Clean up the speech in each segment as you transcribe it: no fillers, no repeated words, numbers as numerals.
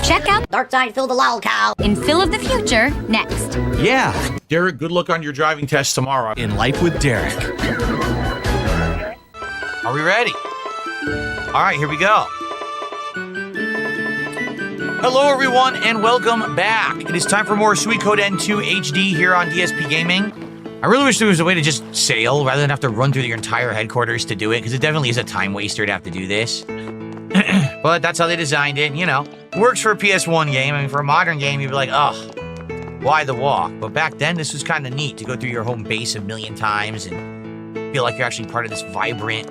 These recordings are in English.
Check out Darksydephil the lolcow in Phil of the Future next. Yeah. Derek, good luck on your driving test tomorrow. In Life with Derek. Are we ready? All right, here we go. Hello, everyone, and welcome back. It is time for more Suikoden 2 HD here on DSP Gaming. I really wish there was a way to just sail rather than have to run through your entire headquarters to do it, because it definitely is a time waster to have to do this. But that's how they designed it, you know. It works for a PS1 game. I mean, for a modern game, you'd be like, ugh, why the walk? But back then, this was kind of neat to go through your home base a million times and feel like you're actually part of this vibrant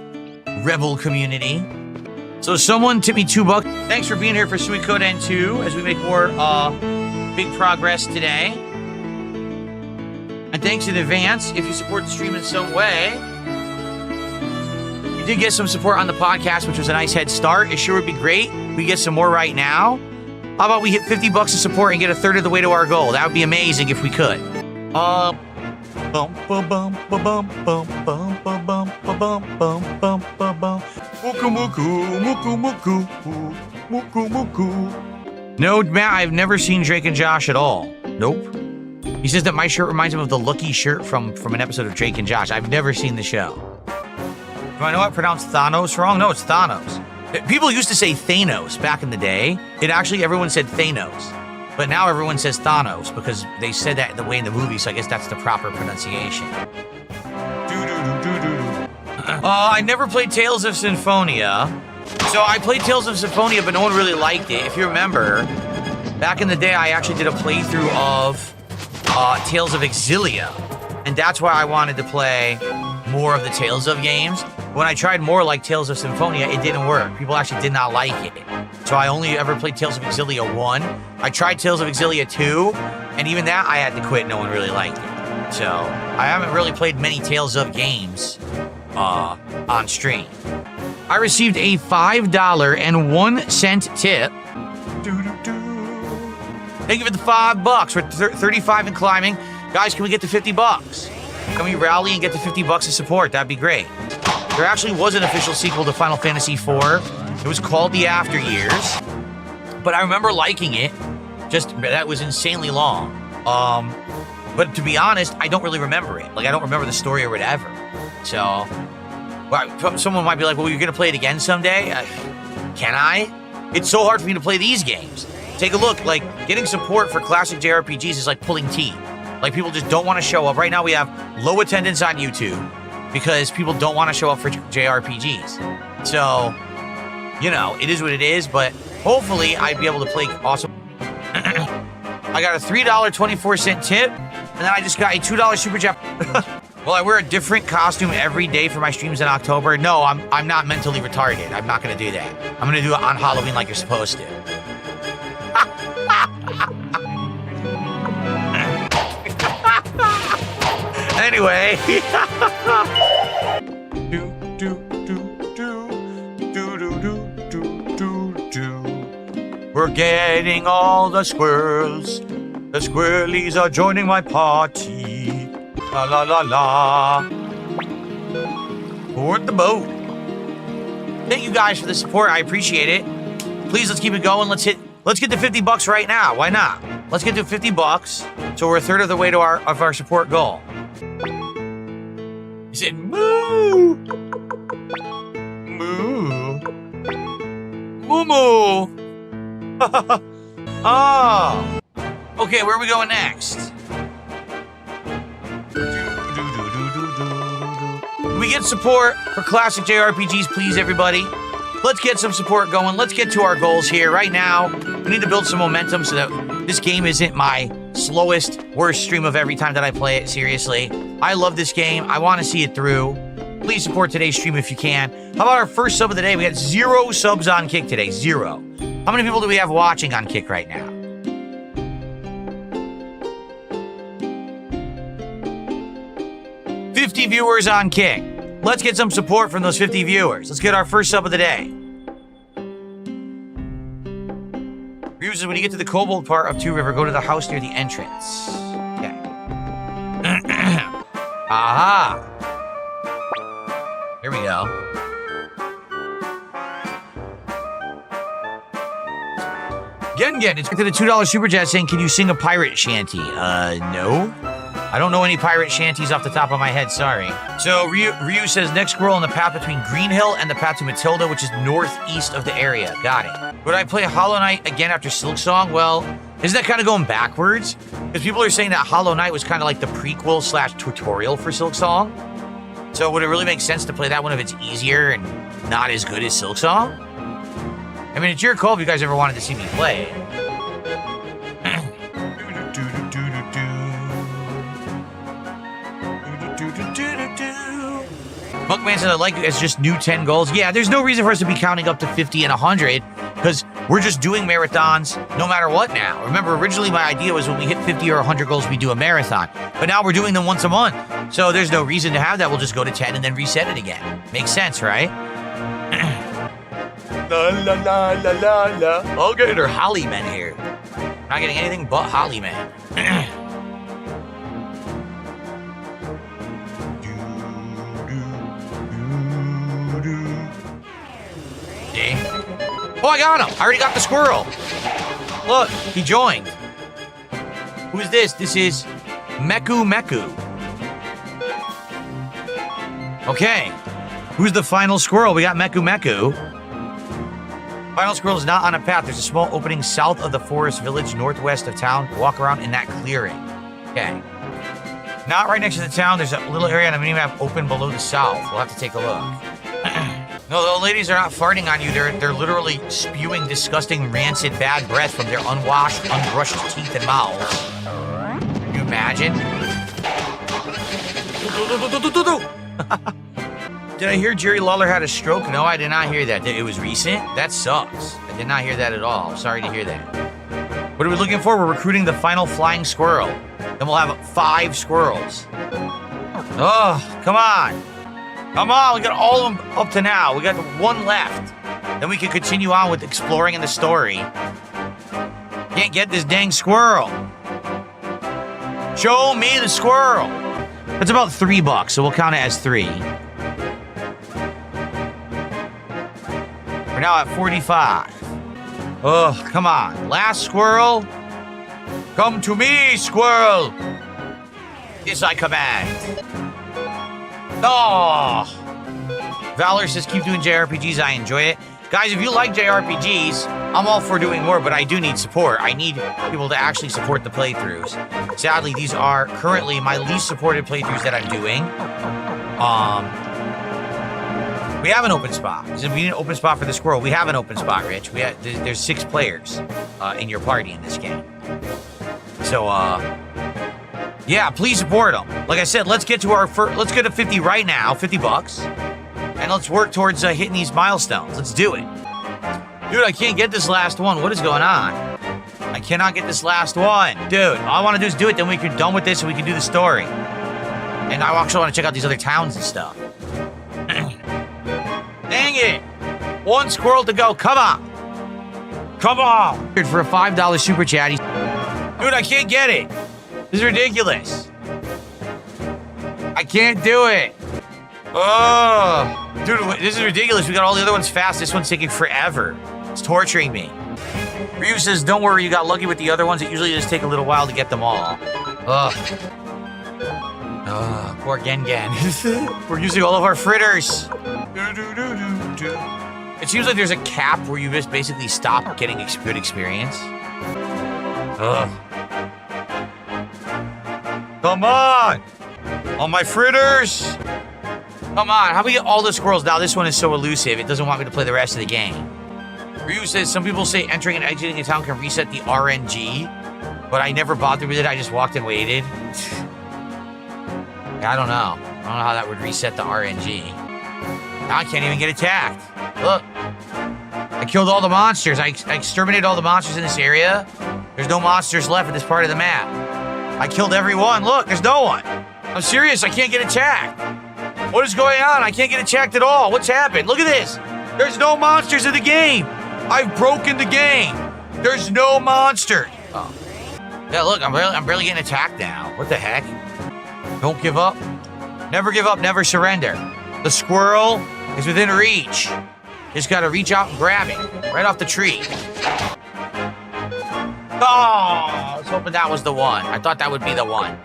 rebel community. So someone tip me $2. Thanks for being here for Suikoden 2 as we make more big progress today. And thanks in advance if you support the stream in some way. You did get some support on the podcast, which was a nice head start. It sure would be great. We get some more right now. How about we hit $50 of support and get a third of the way to our goal? That would be amazing if we could. No, Matt, I've never seen Drake and Josh at all. Nope. He says that my shirt reminds him of the Lucky shirt from an episode of Drake and Josh. I've never seen the show. Do I know I pronounced Thanos wrong? No, it's Thanos. People used to say Thanos back in the day. Everyone said Thanos. But now everyone says Thanos because they said that the way in the movie, so I guess that's the proper pronunciation. I never played Tales of Symphonia. So I played Tales of Symphonia, but no one really liked it. If you remember, back in the day, I actually did a playthrough of Tales of Exilia. And that's why I wanted to play more of the Tales of games. When I tried more like Tales of Symphonia, it didn't work. People actually did not like it. So I only ever played Tales of Exilia 1. I tried Tales of Exilia 2, and even that I had to quit. No one really liked it. So I haven't really played many Tales of games on stream. I received a $5.01 tip. Thank you for the $5. We're 35 and climbing. Guys, can we get to $50? Can we rally and get to $50 of support? That'd be great. There actually was an official sequel to Final Fantasy IV. It was called The After Years, but I remember liking it. Just that was insanely long. But to be honest, I don't really remember it. Like I don't remember the story or whatever. So, someone might be like, "Well, you're gonna play it again someday." Can I? It's so hard for me to play these games. Take a look. Like getting support for classic JRPGs is like pulling teeth. Like people just don't want to show up. Right now, we have low attendance on YouTube because people don't want to show up for JRPGs. So, you know, it is what it is, but hopefully I'd be able to play awesome. I got a $3.24 tip, and then I just got a $2 super chat. Well, I wear a different costume every day for my streams in October. No, I'm not mentally retarded. I'm not going to do that. I'm going to do it on Halloween like you're supposed to. Anyway. We're getting all the squirrels. The squirrelies are joining my party. La la la la. Board the boat. Thank you guys for the support. I appreciate it. Please, let's keep it going. Let's get to $50 right now. Why not? Let's get to $50. So we're a third of the way to our support goal. He said, moo! Moo! Moo moo! Oh! Okay, where are we going next? Can we get support for classic JRPGs, please, everybody? Let's get some support going. Let's get to our goals here. Right now, we need to build some momentum so that this game isn't my slowest, worst stream of every time that I play it. Seriously. I love this game. I want to see it through. Please support today's stream if you can. How about our first sub of the day? We got 0 subs on Kick today. 0. How many people do we have watching on Kick right now? $50 viewers on Kick. Let's get some support from those 50 viewers. Let's get our first sub of the day. Reviews, when you get to the Kobold part of Two River, go to the house near the entrance. Okay. Aha! Here we go. Gen, it's to the $2 super chat saying, can you sing a pirate shanty? No. I don't know any pirate shanties off the top of my head, sorry. So Ryu says, next squirrel on the path between Green Hill and the path to Matilda, which is northeast of the area. Got it. Would I play Hollow Knight again after Silk Song? Well, isn't that kind of going backwards? Because people are saying that Hollow Knight was kind of like the prequel / tutorial for Silk Song. So would it really make sense to play that one if it's easier and not as good as Silk Song? I mean, it's your call if you guys ever wanted to see me play it. Monkman says, I like it as just new 10 goals. Yeah, there's no reason for us to be counting up to 50 and 100 because we're just doing marathons no matter what now. Remember, originally my idea was when we hit 50 or 100 goals, we do a marathon. But now we're doing them once a month. So there's no reason to have that. We'll just go to 10 and then reset it again. Makes sense, right? La la la la la la. Okay, they're Holly Men here. Not getting anything but Holly Men. Oh, I got him! I already got the squirrel. Look, he joined. Who is this? This is Meku Meku. Okay. Who's the final squirrel? We got Meku Meku. Final squirrel is not on a path. There's a small opening south of the forest village, northwest of town. Walk around in that clearing. Okay. Not right next to the town. There's a little area on the minimap open below the south. We'll have to take a look. No, the old ladies are not farting on you. They're literally spewing disgusting, rancid, bad breath from their unwashed, unbrushed teeth and mouths. Can you imagine? Did I hear Jerry Lawler had a stroke? No, I did not hear that. It was recent? That sucks. I did not hear that at all. I'm sorry to hear that. What are we looking for? We're recruiting the final flying squirrel. Then we'll have 5 squirrels. Oh, come on. Come on, we got all of them up to now. We got 1 left. Then we can continue on with exploring in the story. Can't get this dang squirrel. Show me the squirrel. That's about $3, so we'll count it as 3. We're now at 45. Oh, come on. Last squirrel. Come to me, squirrel. Yes, I command. Oh! Valor says, keep doing JRPGs. I enjoy it. Guys, if you like JRPGs, I'm all for doing more, but I do need support. I need people to actually support the playthroughs. Sadly, these are currently my least supported playthroughs that I'm doing. We have an open spot. We need an open spot for the squirrel. We have an open spot, Rich. There's 6 players in your party in this game. So, yeah, please support them. Like I said, let's get to our let's get to 50 right now, $50, and let's work towards hitting these milestones. Let's do it. Dude, I can't get this last one. What is going on? I cannot get this last one. Dude, all I want to do is do it, then we can done with this and we can do the story. And I actually want to check out these other towns and stuff. Dang it. 1 squirrel to go. Come on. Come on. For a $5 super chat. Dude, I can't get it. This is ridiculous. I can't do it. Oh, dude, this is ridiculous. We got all the other ones fast. This one's taking forever. It's torturing me. Ryu says, don't worry, you got lucky with the other ones. It usually just take a little while to get them all. Ugh. Poor Gen. We're using all of our fritters. It seems like there's a cap where you just basically stop getting good experience. Ugh. Come on! All my fritters! Come on, how do we get all the squirrels? Now this one is so elusive, it doesn't want me to play the rest of the game. Ryu says, some people say entering and exiting a town can reset the RNG, but I never bothered with it, I just walked and waited. I don't know. I don't know how that would reset the RNG. Now I can't even get attacked. Look. I killed all the monsters. I exterminated all the monsters in this area. There's no monsters left in this part of the map. I killed everyone. Look, there's no one. I'm serious. I can't get attacked. What is going on? I can't get attacked at all. What's happened? Look at this. There's no monsters in the game. I've broken the game. There's no monster. Oh. Yeah, look, I'm barely getting attacked now. What the heck? Don't give up. Never give up. Never surrender. The squirrel is within reach. Just gotta reach out and grab it. Right off the tree. I was hoping that was the one. I thought that would be the one.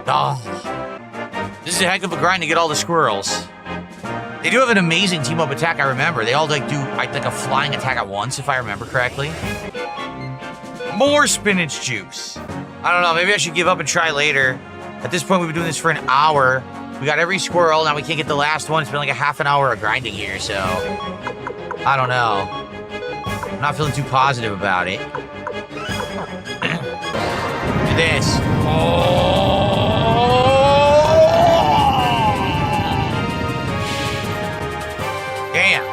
Oh. This is a heck of a grind to get all the squirrels. They do have an amazing team-up attack, I remember. They all like do, I think, a flying attack at once, if I remember correctly. More spinach juice. I don't know, maybe I should give up and try later. At this point, we've been doing this for an hour. We got every squirrel, now we can't get the last one. It's been like a half an hour of grinding here, so... I don't know. I'm not feeling too positive about it. Look at this. Oh! Damn.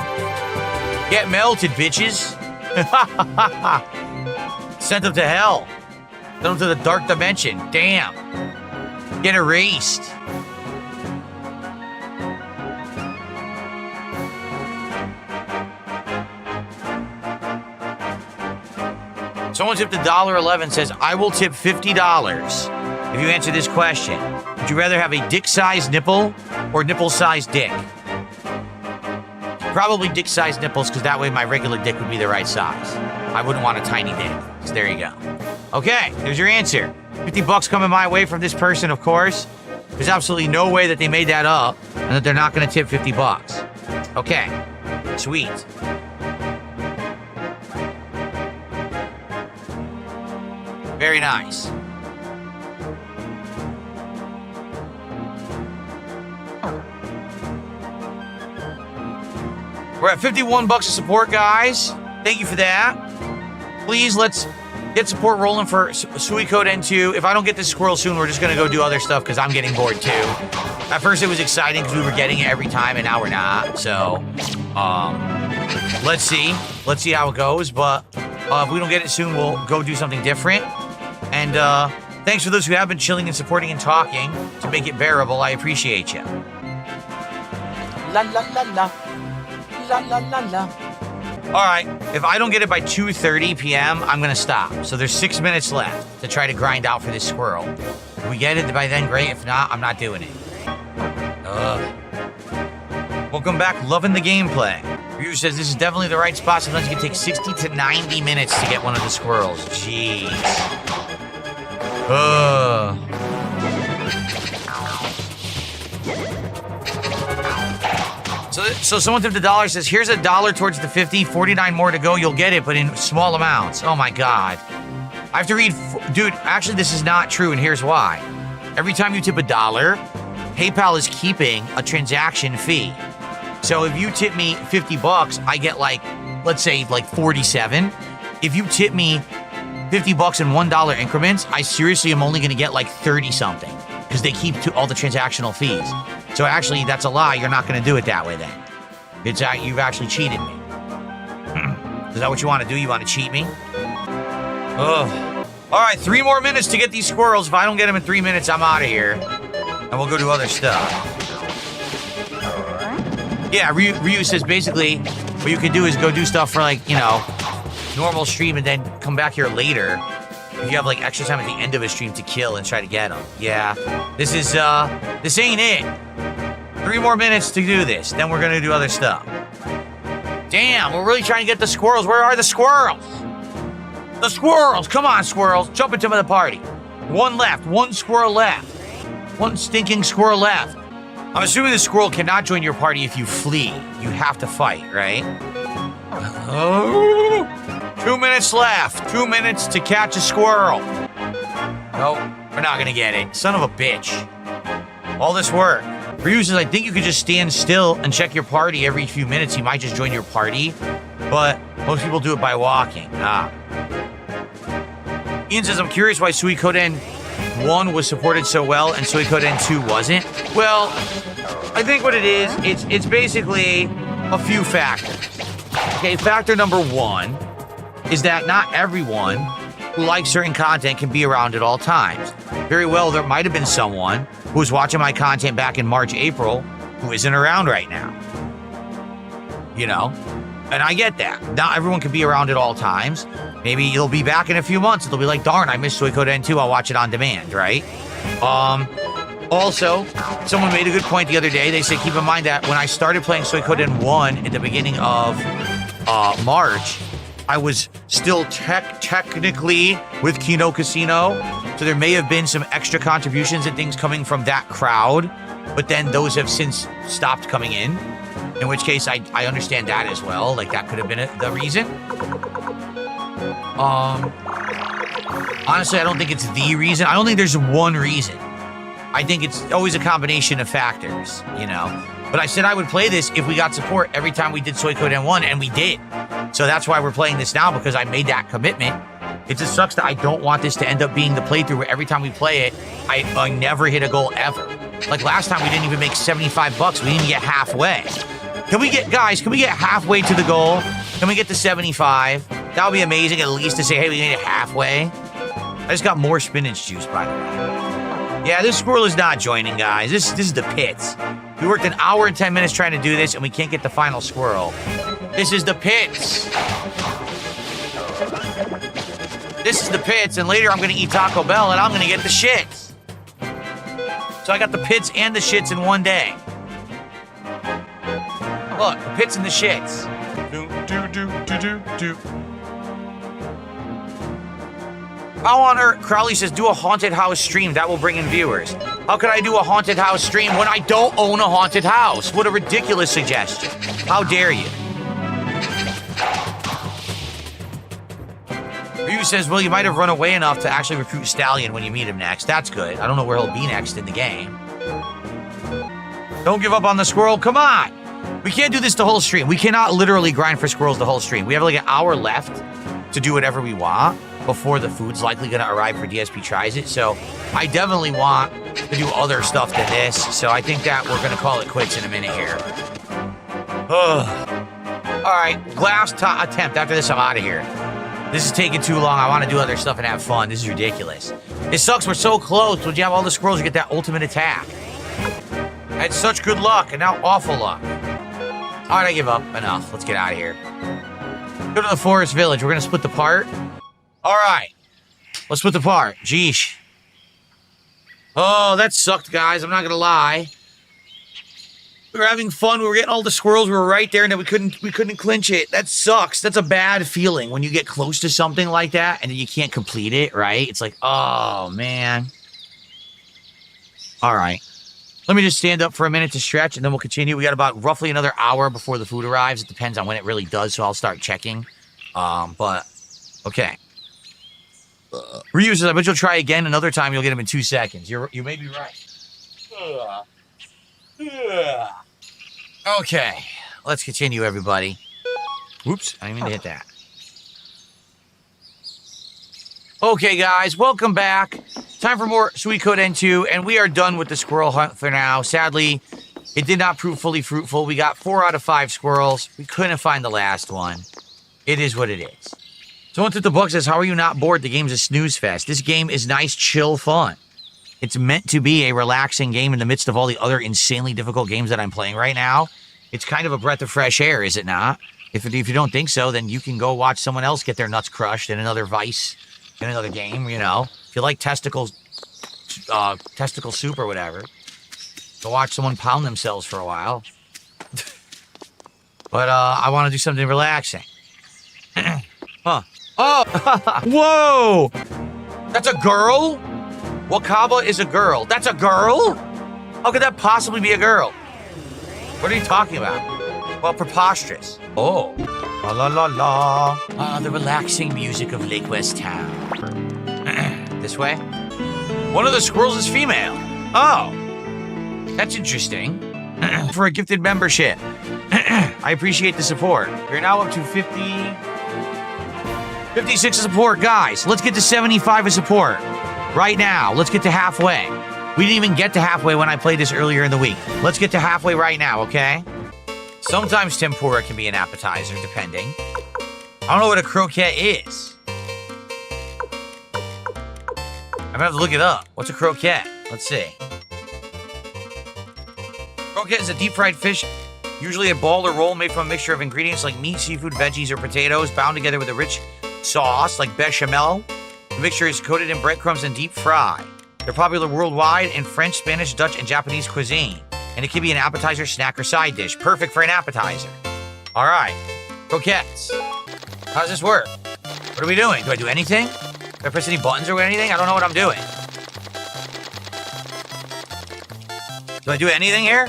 Get melted, bitches. Sent them to hell. Sent them to the dark dimension. Damn. Get erased. Someone tipped $1.11, says, I will tip $50 if you answer this question. Would you rather have a dick-sized nipple or nipple-sized dick? Probably dick-sized nipples, because that way my regular dick would be the right size. I wouldn't want a tiny dick. So there you go. Okay, there's your answer. $50 coming my way from this person, of course. There's absolutely no way that they made that up and that they're not going to tip $50. Okay, sweet. Very nice. We're at $51 of support, guys. Thank you for that. Please, let's get support rolling for Suikoden 2. If I don't get this squirrel soon, we're just going to go do other stuff because I'm getting bored too. At first, it was exciting because we were getting it every time, and now we're not. So, let's see. Let's see how it goes. But if we don't get it soon, we'll go do something different. And thanks for those who have been chilling and supporting and talking to make it bearable. I appreciate you. La la la la. La la la la. All right, if I don't get it by 2:30 p.m., I'm going to stop. So there's 6 minutes left to try to grind out for this squirrel. If we get it by then, great. If not, I'm not doing it. Ugh. Welcome back. Loving the gameplay. Ryu says this is definitely the right spot. Sometimes it can take 60 to 90 minutes to get one of the squirrels. Jeez. So someone tipped $1, says, here's $1 towards the 50, 49 more to go, you'll get it, but in small amounts. Oh my God. I have to read, dude, actually this is not true, and here's why. Every time you tip $1, PayPal is keeping a transaction fee. So if you tip me $50, I get like, let's say like 47. If you tip me $50 in $1 increments, I seriously am only gonna get like 30 something because they keep all the transactional fees. So actually, that's a lie. You're not going to do it that way then. You've actually cheated me. Is that what you want to do? You want to cheat me? Ugh. All right, 3 more minutes to get these squirrels. If I don't get them in 3 minutes, I'm out of here. And we'll go do other stuff. Yeah, Ryu says basically what you can do is go do stuff for like, you know, normal stream and then come back here later. If you have like extra time at the end of a stream to kill and try to get them. Yeah, this ain't it. 3 more minutes to do this, then we're gonna do other stuff. Damn, we're really trying to get the squirrels. Where are the squirrels? The squirrels, come on squirrels, jump into the party. 1 left, 1 squirrel left. 1 stinking squirrel left. I'm assuming the squirrel cannot join your party if you flee. You have to fight, right? Oh. 2 minutes left. 2 minutes to catch a squirrel. Nope, we're not gonna get it. Son of a bitch. All this work. Ryu says, I think you could just stand still and check your party every few minutes. He might just join your party, but most people do it by walking. Ian says, I'm curious why Suikoden 1 was supported so well and Suikoden 2 wasn't. Well, I think what it is, it's basically a few factors. Okay, factor number 1 is that not everyone who likes certain content can be around at all times. Very well, there might have been someone who was watching my content back in March, April, who isn't around right now. You know? And I get that. Not everyone can be around at all times. Maybe you'll be back in a few months and they'll be like, darn, I missed Suikoden 2, I'll watch it on demand, right? Also, someone made a good point the other day. They said, keep in mind that when I started playing Suikoden 1 at the beginning of March, I was still technically with Kino Casino, so there may have been some extra contributions and things coming from that crowd, but then those have since stopped coming in which case I understand that as well. Like, that could have been the reason. Honestly, I don't think it's the reason. I don't think there's one reason. I think it's always a combination of factors, you know. But I said I would play this if we got support every time we did Suikoden 1, and we did. So that's why we're playing this now, because I made that commitment. It just sucks that I don't want this to end up being the playthrough where every time we play it, I never hit a goal ever. Like last time, we didn't even make 75 bucks. We didn't even get halfway. Can we get halfway to the goal? Can we get to 75? That would be amazing, at least to say, hey, we made it halfway. I just got more spinach juice, by the way. Yeah, this squirrel is not joining, guys. This is the pits. We worked an hour and 10 minutes trying to do this, and we can't get the final squirrel. This is the pits. This is the pits, and later I'm going to eat Taco Bell, and I'm going to get the shits. So I got the pits and the shits in one day. Look, the pits and the shits. How on earth? Crowley says, do a haunted house stream. That will bring in viewers. How could I do a haunted house stream when I don't own a haunted house? What a ridiculous suggestion. How dare you? Ryu says, well, you might have run away enough to actually recruit Stallion when you meet him next. That's good. I don't know where he'll be next in the game. Don't give up on the squirrel. Come on. We can't do this the whole stream. We cannot literally grind for squirrels the whole stream. We have like an hour left to do whatever we want before the food's likely going to arrive for DSP tries it. So I definitely want to do other stuff than this. So I think that we're going to call it quits in a minute here. All right, last attempt. After this, I'm out of here. This is taking too long. I want to do other stuff and have fun. This is ridiculous. It sucks. We're so close. When you have all the squirrels, you get that ultimate attack. I had such good luck, and now awful luck. All right, I give up. Enough. Let's get out of here. Go to the forest village. We're going to split the part. All right. Let's split the part. Jeesh. Oh, that sucked, guys. I'm not going to lie. We were having fun. We were getting all the squirrels. We were right there, and then we couldn't clinch it. That sucks. That's a bad feeling when you get close to something like that, and then you can't complete it, right? It's like, oh, man. All right. Let me just stand up for a minute to stretch, and then we'll continue. We got about roughly another hour before the food arrives. It depends on when it really does, so I'll start checking. But, okay. Ryu says, I bet you'll try again. Another time, you'll get him in 2 seconds. You may be right. Okay. Let's continue, everybody. Whoops. I didn't mean to hit that. Okay, guys. Welcome back. Time for more Suikoden 2, and we are done with the squirrel hunt for now. Sadly, it did not prove fully fruitful. We got 4 out of 5 squirrels. We couldn't find the last one. It is what it is. Someone took the book says, how are you not bored? The game's a snooze fest. This game is nice, chill fun. It's meant to be a relaxing game in the midst of all the other insanely difficult games that I'm playing right now. It's kind of a breath of fresh air, is it not? If you don't think so, then you can go watch someone else get their nuts crushed in another Vice, in another game, you know. If you like testicle soup or whatever, go watch someone pound themselves for a while. But I want to do something relaxing. Huh. Oh! Whoa! That's a girl? Wakaba is a girl. That's a girl? How could that possibly be a girl? What are you talking about? Well, preposterous. Oh. La la la la. Ah, the relaxing music of Lake West Town. This way? One of the squirrels is female. Oh. That's interesting. For a gifted membership. I appreciate the support. You're now up to 56 of support. Guys, let's get to 75 of support. Right now. Let's get to halfway. We didn't even get to halfway when I played this earlier in the week. Let's get to halfway right now, okay? Sometimes tempura can be an appetizer, depending. I don't know what a croquette is. I'm gonna have to look it up. What's a croquette? Let's see. Croquette is a deep-fried fish, usually a ball or roll made from a mixture of ingredients like meat, seafood, veggies, or potatoes, bound together with a rich sauce like bechamel. The mixture is coated in breadcrumbs and deep fried. They're popular worldwide in French, Spanish, Dutch, and Japanese cuisine. And it can be an appetizer, snack, or side dish. Perfect for an appetizer. All right. Croquettes. How does this work? What are we doing? Do I do anything? Do I press any buttons or anything? I don't know what I'm doing. Do I do anything here?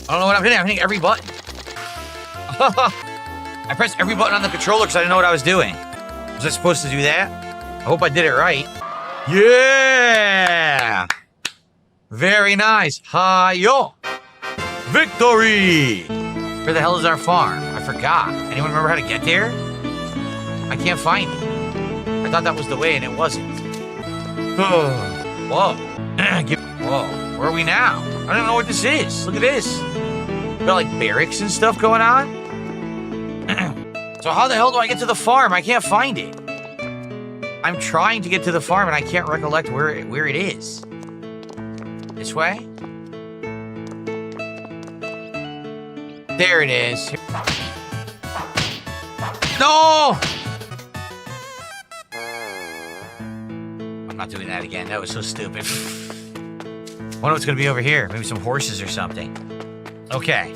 I don't know what I'm hitting. I'm hitting every button. I pressed every button on the controller because I didn't know what I was doing. Was I supposed to do that? I hope I did it right. Yeah! Very nice. Hi-yo! Victory! Where the hell is our farm? I forgot. Anyone remember how to get there? I can't find it. I thought that was the way and it wasn't. Whoa. Whoa. Where are we now? I don't even know what this is. Look at this. We got like barracks and stuff going on. So how the hell do I get to the farm? I can't find it. I'm trying to get to the farm and I can't recollect where it is. This way? There it is. No! I'm not doing that again. That was so stupid. Wonder what's gonna be over here. Maybe some horses or something. Okay.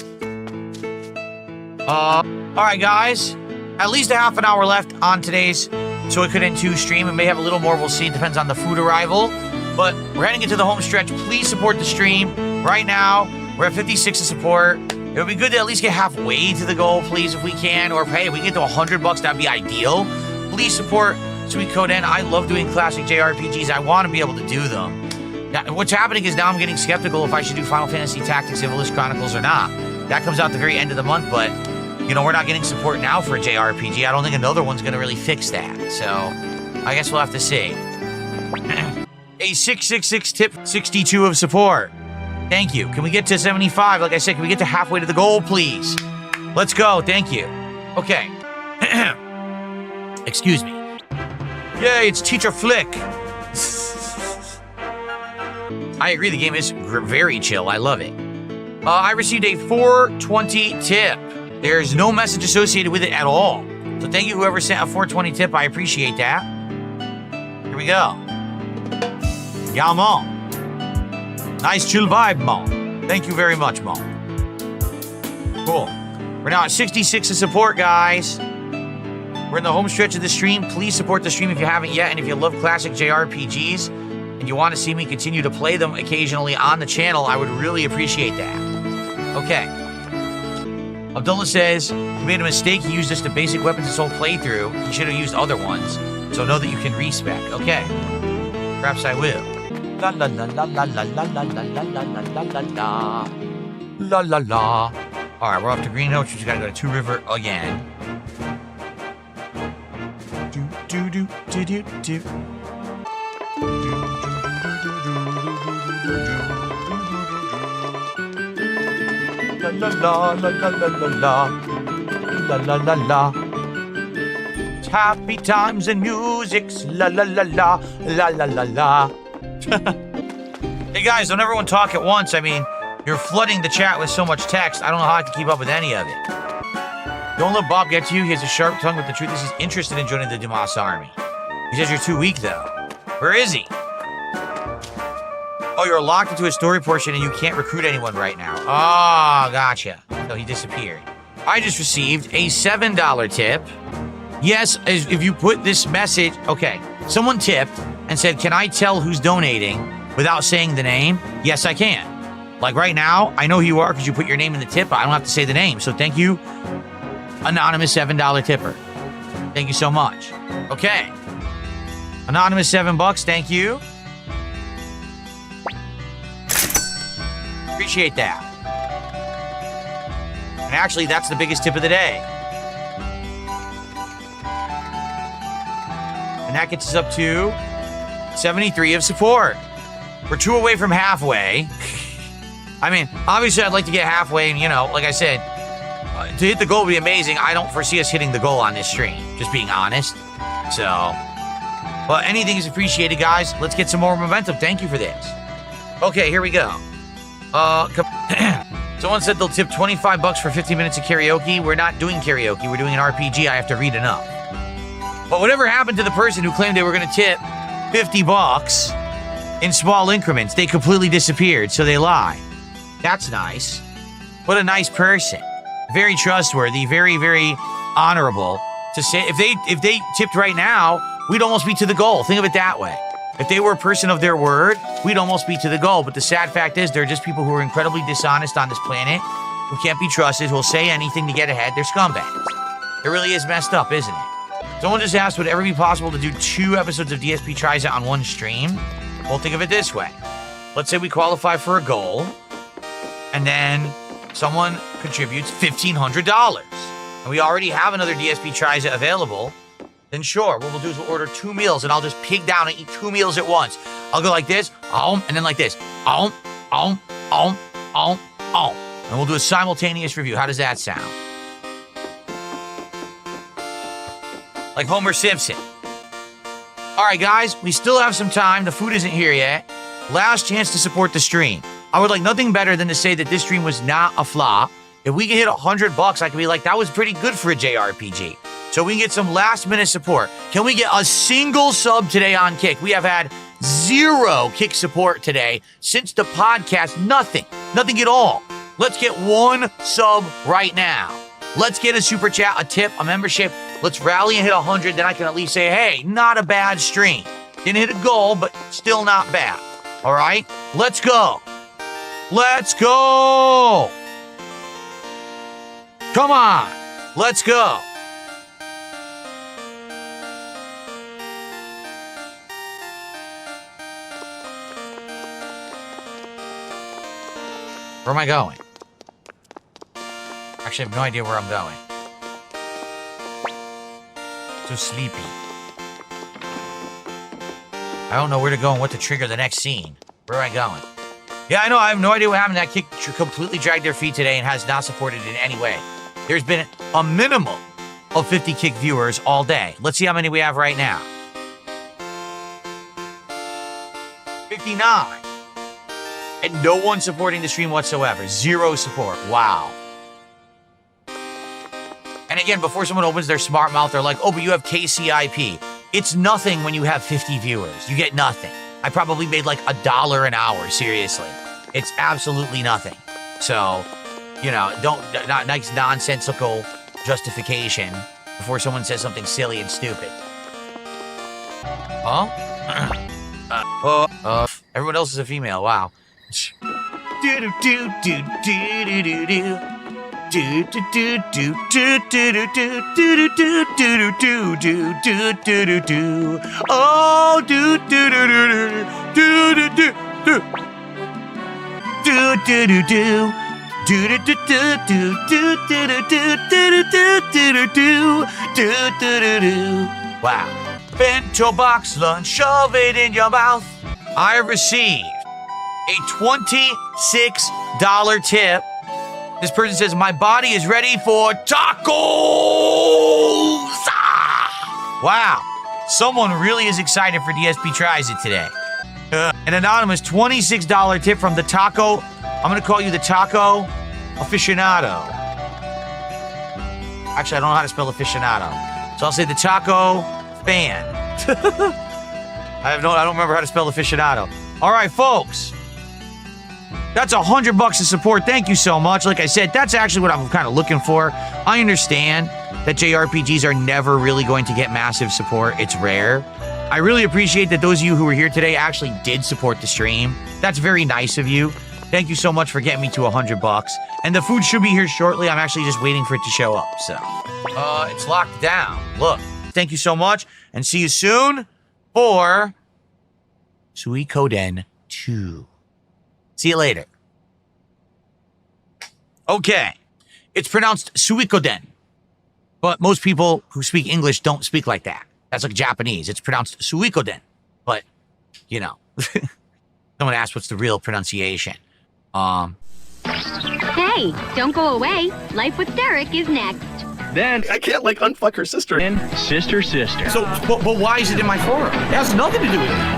Alright guys. At least a half an hour left on today's Suikoden 2 stream. It may have a little more, we'll see. It depends on the food arrival. But we're heading into the home stretch. Please support the stream. Right now, we're at 56 of support. It would be good to at least get halfway to the goal, please, if we can. Or, hey, if we get to $100, that'd be ideal. Please support Suikoden. I love doing classic JRPGs. I want to be able to do them. Now, what's happening is now I'm getting skeptical if I should do Final Fantasy Tactics Civilist Chronicles or not. That comes out the very end of the month, but, you know, we're not getting support now for a JRPG. I don't think another one's going to really fix that. So, I guess we'll have to see. A 666 tip, 62 of support. Thank you. Can we get to 75? Like I said, can we get to halfway to the goal, please? Let's go. Thank you. Okay. Excuse me. Yay, it's Teacher Flick. I agree, the game is very chill. I love it. I received a 420 tip. There's no message associated with it at all. So thank you, whoever sent a 420 tip. I appreciate that. Here we go. Yeah, Mom. Nice chill vibe, Mom. Thank you very much, Mom. Cool. We're now at 66 of support, guys. We're in the home stretch of the stream. Please support the stream if you haven't yet. And if you love classic JRPGs and you want to see me continue to play them occasionally on the channel, I would really appreciate that. Okay. Abdullah says, he made a mistake. He used just the basic weapons his whole playthrough. He should have used other ones. So know that you can respec. Okay. Perhaps I will. La la la la la la la la la la la la la la. La la la. Alright, we're off to Green Hill, which we gotta go to Two River again. Do do do do do do. La la la la la la la la la la la. It's happy times and music's la la la la la la la la. Hey guys, don't everyone talk at once. I mean, you're flooding the chat with so much text. I don't know how I can keep up with any of it. Don't let Bob get to you. He has a sharp tongue, but the truth is he's interested in joining the Dumas army. He says you're too weak, though. Where is he? Oh, you're locked into a story portion and you can't recruit anyone right now. Oh, gotcha. So he disappeared. I just received a $7 tip. Yes, if you put this message... Okay, someone tipped and said, can I tell who's donating without saying the name? Yes, I can. Like right now, I know who you are because you put your name in the tip, but I don't have to say the name. So thank you, anonymous $7 tipper. Thank you so much. Okay. Anonymous $7, thank you. Appreciate that. And actually, that's the biggest tip of the day. And that gets us up to 73 of support. We're 2 away from halfway. I mean, obviously I'd like to get halfway, and you know, like I said, to hit the goal would be amazing. I don't foresee us hitting the goal on this stream, just being honest. So, well, anything is appreciated, guys. Let's get some more momentum. Thank you for this. Okay, here we go. Someone said they'll tip $25 for 50 minutes of karaoke. We're not doing karaoke. We're doing an RPG. I have to read enough. But whatever happened to the person who claimed they were going to tip $50 in small increments? They completely disappeared, so they lied. That's nice. What a nice person. Very trustworthy, very, very honorable to say if they tipped right now, we'd almost be to the goal. Think of it that way. If they were a person of their word, we'd almost be to the goal. But the sad fact is, there are just people who are incredibly dishonest on this planet, who can't be trusted, who'll say anything to get ahead. They're scumbags. It really is messed up, isn't it? Someone just asked, would it ever be possible to do 2 episodes of DSP Tries It on one stream? Well, think of it this way. Let's say we qualify for a goal, and then someone contributes $1,500, and we already have another DSP Tries It available, then sure, what we'll do is we'll order 2 meals, and I'll just pig down and eat 2 meals at once. I'll go like this, and then like this, and we'll do a simultaneous review. How does that sound? Like Homer Simpson. All right, guys, we still have some time. The food isn't here yet. Last chance to support the stream. I would like nothing better than to say that this stream was not a flop. If we can hit $100, I can be like, that was pretty good for a JRPG. So we can get some last-minute support. Can we get a single sub today on Kick? We have had 0 Kick support today since the podcast. Nothing at all. Let's get 1 sub right now. Let's get a super chat, a tip, a membership. Let's rally and hit 100. Then I can at least say, hey, not a bad stream. Didn't hit a goal, but still not bad. All right, let's go. Let's go. Come on. Let's go. Where am I going? Actually, I have no idea where I'm going. So sleepy. I don't know where to go and what to trigger the next scene. Where am I going? Yeah, I know. I have no idea what happened. That Kick completely dragged their feet today and has not supported in any way. There's been a minimum of 50 Kick viewers all day. Let's see how many we have right now. 59. And no one supporting the stream whatsoever. 0 support. Wow. And again, before someone opens their smart mouth, they're like, oh, but you have KCIP. It's nothing when you have 50 viewers. You get nothing. I probably made like $1 an hour, seriously. It's absolutely nothing. So, you know, not nice nonsensical justification before someone says something silly and stupid. Huh? Everyone else is a female, wow. Oh, wow. Bento box lunch, shove it in your mouth. I received a $26 tip. This person says, my body is ready for tacos! Ah! Wow. Someone really is excited for DSP Tries It today. An anonymous $26 tip from the taco. I'm going to call you the taco aficionado. Actually, I don't know how to spell aficionado. So I'll say the taco fan. I don't remember how to spell aficionado. All right, folks. That's $100 of support. Thank you so much. Like I said, that's actually what I'm kind of looking for. I understand that JRPGs are never really going to get massive support. It's rare. I really appreciate that those of you who were here today actually did support the stream. That's very nice of you. Thank you so much for getting me to $100. And the food should be here shortly. I'm actually just waiting for it to show up. So, it's locked down. Look, thank you so much. And see you soon for Suikoden 2. See you later. Okay. It's pronounced Suikoden. But most people who speak English don't speak like that. That's like Japanese. It's pronounced Suikoden. But, you know. Someone asked what's the real pronunciation. Hey, don't go away. Life with Derek is next. Then I can't like unfuck her sister. And sister. So, but why is it in my forum? It has nothing to do with it.